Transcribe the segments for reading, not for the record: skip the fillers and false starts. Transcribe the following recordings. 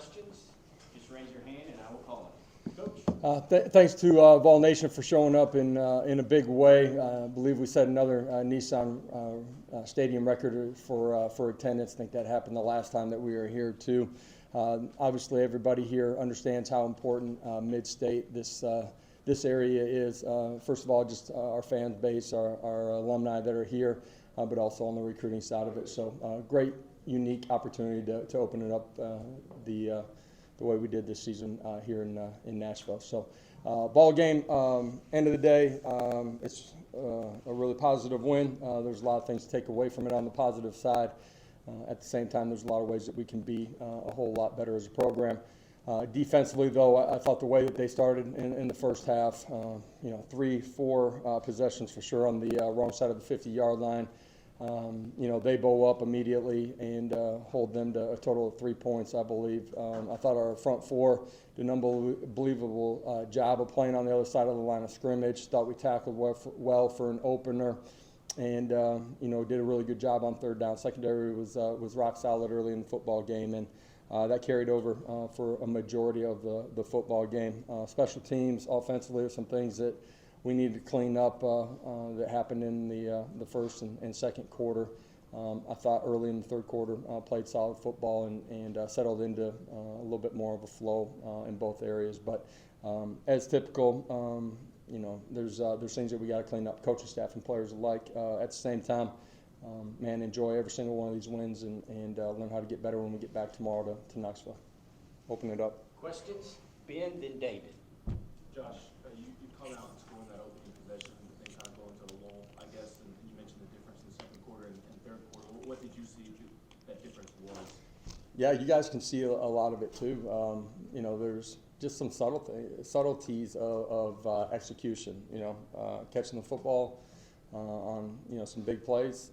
questions, just raise your hand and I will call it. Coach. Thanks to Vol Nation for showing up in a big way. I believe we set another Nissan Stadium record for attendance. I think that happened the last time that we were here too. Obviously, everybody here understands how important Mid-State this area is. First of all, just our fan base, our alumni that are here, but also on the recruiting side of it. So great, unique opportunity to open it up the way we did this season here in Nashville. So ball game, end of the day, it's a really positive win. There's a lot of things to take away from it on the positive side. At the same time, there's a lot of ways that we can be a whole lot better as a program. Defensively, though, I thought the way that they started in the first half, 3-4 possessions for sure on the wrong side of the 50-yard line. They bow up immediately and hold them to a total of 3 points, I believe. I thought our front four did an unbelievable job of playing on the other side of the line of scrimmage. Thought we tackled well for an opener, and did a really good job on third down. Secondary was rock solid early in the football game, and that carried over for a majority of the football game. Special teams, offensively, some things that we needed to clean up that happened in the first and second quarter. I thought early in the third quarter played solid football and settled into a little bit more of a flow in both areas. But as typical, there's things that we got to clean up, coaching staff and players alike. At the same time, enjoy every single one of these wins and learn how to get better when we get back tomorrow to Knoxville. Open it up. Questions? Ben, then David. Josh, you called out scoring that opening possession and then kind of going to the lull, I guess, and you mentioned the difference in the second quarter and third quarter. What did you see that difference was? Yeah, you guys can see a lot of it too. There's just some subtleties of execution. Catching the football on some big plays,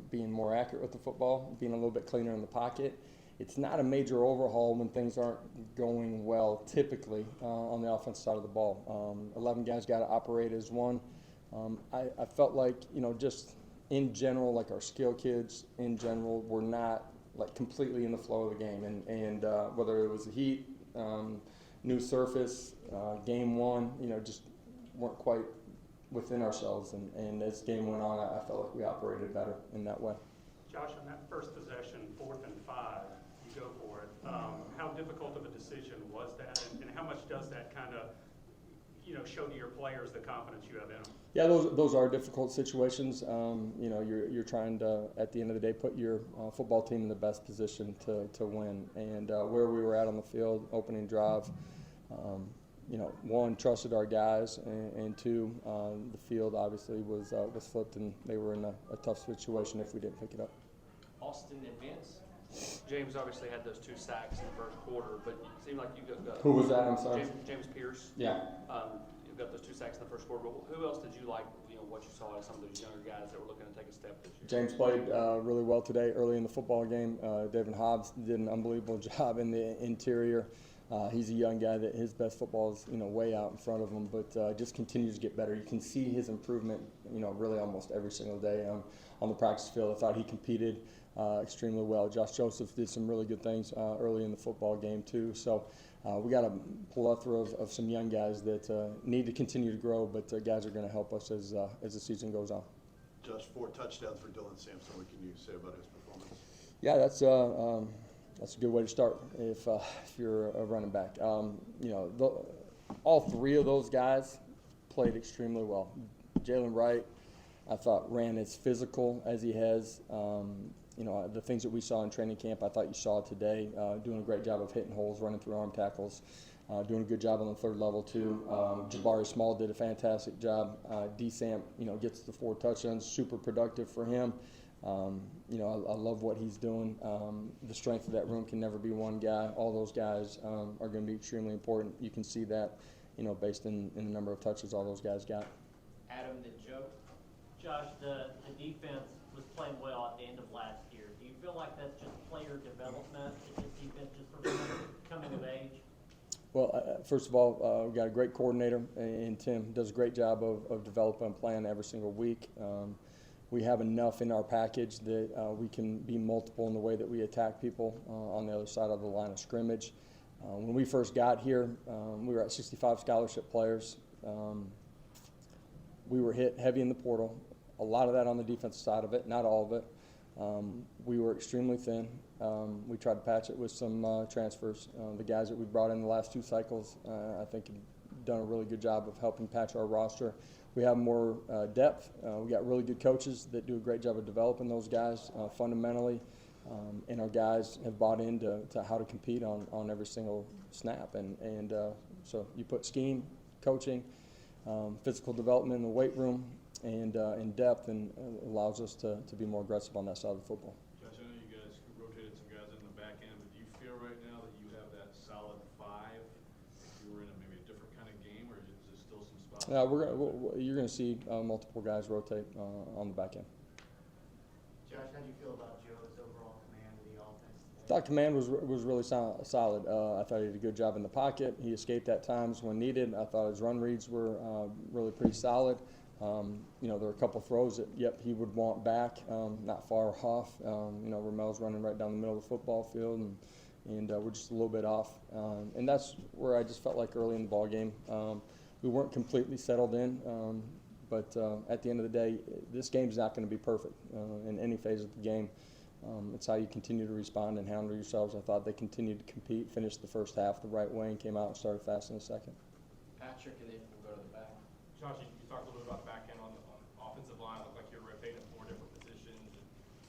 being more accurate with the football, being a little bit cleaner in the pocket. It's not a major overhaul when things aren't going well, typically, on the offensive side of the ball. 11 guys got to operate as one. I felt like, just in general, like our skill kids in general were not like completely in the flow of the game. And whether it was the heat, new surface, game one, just weren't quite within ourselves. And as the game went on, I felt like we operated better in that way. Josh, on that first possession, 4th and 5, you go for it. How difficult of a decision was that, and how much does that kind of, show to your players the confidence you have in them? Yeah, those are difficult situations. You're trying to, at the end of the day, put your football team in the best position to win. And where we were at on the field, opening drive, one, trusted our guys, and two, the field obviously was flipped, and they were in a tough situation if we didn't pick it up. Austin and Vince. James obviously had those 2 sacks in the first quarter, but it seemed like you got Who was that? I'm sorry. James Pierce. Yeah. You got those 2 sacks in the first quarter. But who else did you like? What you saw as some of those younger guys that were looking to take a step this year? James played really well today, early in the football game. David Hobbs did an unbelievable job in the interior. He's a young guy that his best football is way out in front of him, but just continues to get better. You can see his improvement, really almost every single day on the practice field. I thought he competed extremely well. Josh Joseph did some really good things early in the football game too. So we got a plethora of some young guys that need to continue to grow, but guys are going to help us as the season goes on. Josh, 4 touchdowns for Dylan Sampson. What can you say about his performance? Yeah, that's a good way to start if you're a running back. All 3 of those guys played extremely well. Jalen Wright, I thought, ran as physical as he has. The things that we saw in training camp, I thought you saw today. Doing a great job of hitting holes, running through arm tackles, doing a good job on the third level too. Jabari Small did a fantastic job. D. Samp, gets the 4 touchdowns, super productive for him. I love what he's doing. The strength of that room can never be one guy. All those guys are going to be extremely important. You can see that, based in the number of touches all those guys got. Adam, then Joe. Josh, the defense was playing well at the end of last year. Do you feel like that's just player development? Is this defense just sort of coming of age? Well, first of all, we've got a great coordinator, and Tim does a great job of developing a plan every single week. We have enough in our package that we can be multiple in the way that we attack people on the other side of the line of scrimmage. When we first got here, we were at 65 scholarship players. We were hit heavy in the portal, a lot of that on the defensive side of it, not all of it. We were extremely thin. We tried to patch it with some transfers. The guys that we brought in the last 2 cycles, I think, have done a really good job of helping patch our roster. We have more depth. We got really good coaches that do a great job of developing those guys fundamentally. And our guys have bought into how to compete on every single snap. And so you put scheme, coaching, physical development in the weight room, and in depth, and allows us to be more aggressive on that side of the football. Josh, I know you guys rotated some guys in the back end, but do you feel right now that you have that solid 5 if you were in maybe a different kind of game, or is there still some spots? Yeah, you're going to see multiple guys rotate on the back end. Josh, how do you feel about Joe's overall command of the offense today? Thought command was really solid. I thought he did a good job in the pocket. He escaped at times when needed. I thought his run reads were really pretty solid. There were a couple throws that, he would want back, not far off. Ramel's running right down the middle of the football field, and we're just a little bit off. And that's where I just felt like early in the ball game, we weren't completely settled in. But at the end of the day, this game's not going to be perfect in any phase of the game. It's how you continue to respond and handle yourselves. I thought they continued to compete, finished the first half the right way, and came out and started fast in the second. Patrick, and then we'll go to the back. Josh, you talked a little bit about the back end on the offensive line. It looked like you were rotating 4 different positions, and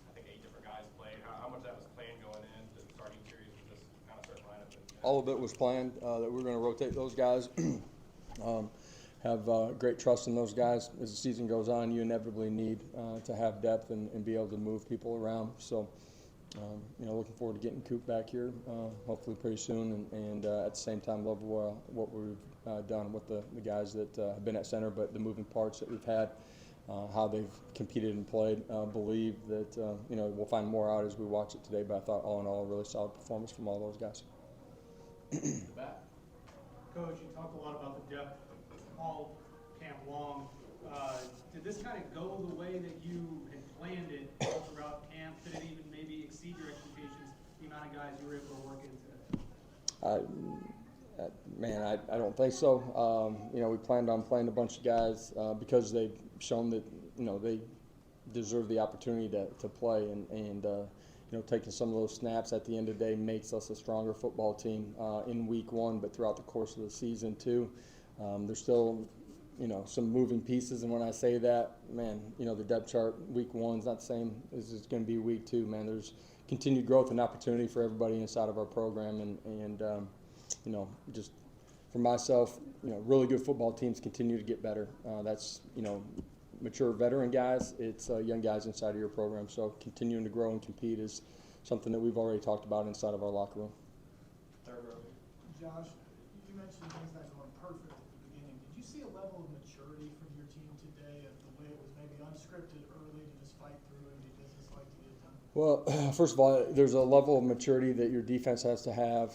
I think 8 different guys played. How much of that was planned going into the starting series with this kind of certain lineup? All of it was planned, that we were going to rotate those guys. Have great trust in those guys. As the season goes on, you inevitably need to have depth and be able to move people around. So, looking forward to getting Coop back here, hopefully pretty soon, and at the same time love what we've done with the guys that have been at center, but the moving parts that we've had, how they've competed and played. Believe that we'll find more out as we watch it today, but I thought all in all a really solid performance from all those guys. Back. Coach, you talked a lot about the depth all camp long. Did this kind of go the way that you had planned it all throughout camp? Did it even maybe exceed your expectations, the amount of guys you were able to work into? I don't think so. We planned on playing a bunch of guys because they've shown that they deserve the opportunity to play, and taking some of those snaps at the end of the day makes us a stronger football team in week 1, but throughout the course of the season too. There's still, some moving pieces, and when I say that, the depth chart week 1 is not the same as it's going to be week 2. There's continued growth and opportunity for everybody inside of our program, and just for myself, really good football teams continue to get better. That's mature veteran guys. It's young guys inside of your program. So continuing to grow and compete is something that we've already talked about inside of our locker room. Third row. Josh, you mentioned things not going perfect at the beginning. Did you see a level of maturity from your team today of the way it was maybe unscripted early to just fight through and be businesslike to get it done? Well, first of all, there's a level of maturity that your defense has to have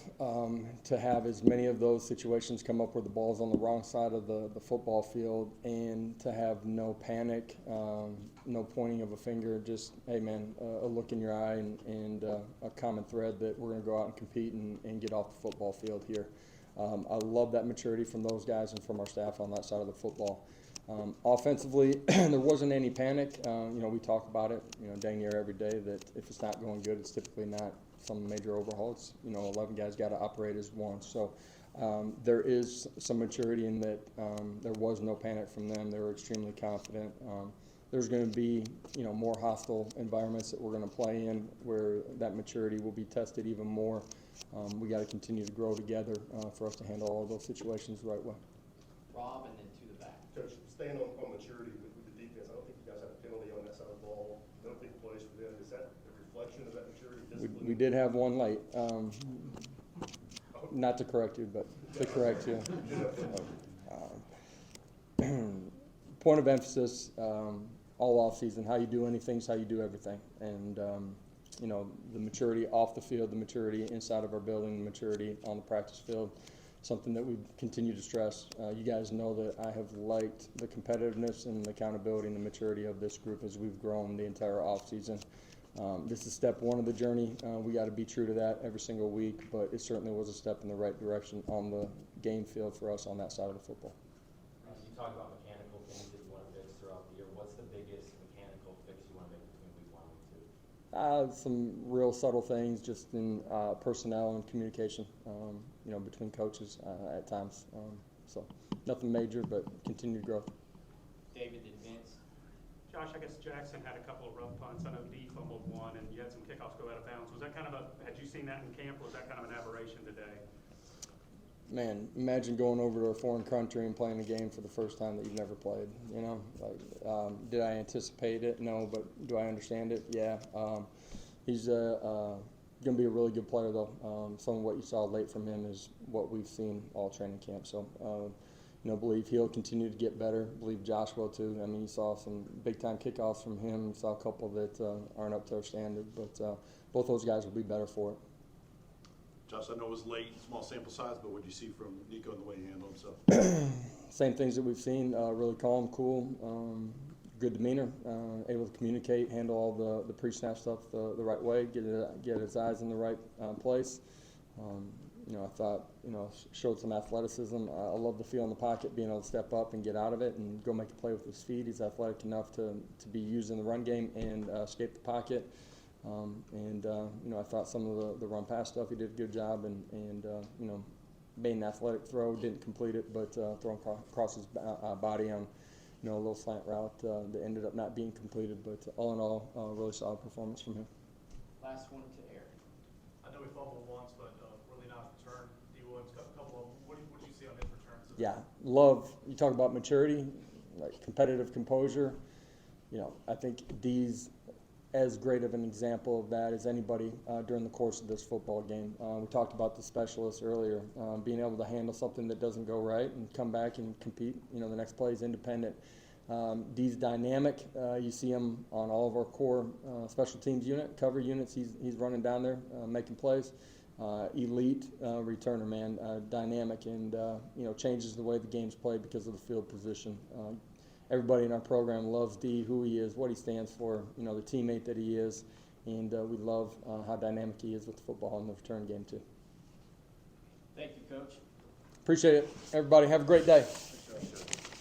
as many of those situations come up where the ball's on the wrong side of the football field, and to have no panic, no pointing of a finger, just, hey, man, a look in your eye and a common thread that we're going to go out and compete and get off the football field here. I love that maturity from those guys and from our staff on that side of the football. Offensively, there wasn't any panic. We talk about it, dang near every day, that if it's not going good, it's typically not some major overhaul. It's, 11 guys got to operate as one. So there is some maturity in that. There was no panic from them. They were extremely confident. There's going to be, more hostile environments that we're going to play in where that maturity will be tested even more. We got to continue to grow together for us to handle all of those situations the right way. Rob, and then to the back. Coach, staying on maturity with the defense, I don't think you guys had a penalty on that side of the ball. No big plays for them. Is that a reflection of that maturity? We did have one late. Not to correct you, but to correct you. Point of emphasis, all off season, how you do anything is how you do everything. And, the maturity off the field, the maturity inside of our building, the maturity on the practice field, something that we continue to stress. You guys know that I have liked the competitiveness and the accountability and the maturity of this group as we've grown the entire offseason. This is step one of the journey. We got to be true to that every single week, but it certainly was a step in the right direction on the game field for us on that side of the football. You talk about mechanical things that you want to fix throughout the year. What's the biggest mechanical fix you want to make between week 1 and week 2? Some real subtle things just in personnel and communication, between coaches at times. So nothing major, but continued growth. David, advance. Josh, I guess Jackson had a couple of rough punts. I know Dee fumbled one, and you had some kickoffs go out of bounds. Was that kind of had you seen that in camp, or was that kind of an aberration today? Man, imagine going over to a foreign country and playing a game for the first time that you've never played. Did I anticipate it? No, but do I understand it? Yeah. He's going to be a really good player, though. Some of what you saw late from him is what we've seen all training camp. So, believe he'll continue to get better. Believe Josh will, too. I mean, you saw some big-time kickoffs from him. You saw a couple that aren't up to our standard. But both those guys will be better for it. Josh, I know it was late, small sample size, but what did you see from Nico and the way he handled himself? Same things that we've seen, really calm, cool, good demeanor, able to communicate, handle all the pre-snap stuff the right way, get his eyes in the right place. I thought, showed some athleticism. I love the feel in the pocket, being able to step up and get out of it and go make a play with his feet. He's athletic enough to be used in the run game and escape the pocket. I thought some of the run pass stuff he did a good job, and made an athletic throw, didn't complete it, but throwing across his body on a little slant route that ended up not being completed. But all in all, really solid performance from him. Last one to Eric. I know we fumbled once, but really nice return. Dee Williams, a couple of them. What did you see on his returns? Yeah, love. You talk about maturity, like competitive composure. I think Dee's as great of an example of that as anybody during the course of this football game. We talked about the specialists earlier, being able to handle something that doesn't go right and come back and compete. The next play is independent. Dee's dynamic. You see him on all of our core special teams cover units. He's running down there, making plays. Elite returner, man, dynamic, and changes the way the game's played because of the field position. Everybody in our program loves Dee, who he is, what he stands for, the teammate that he is, and we love how dynamic he is with the football in the return game too. Thank you, Coach. Appreciate it. Everybody have a great day. Thanks, Josh.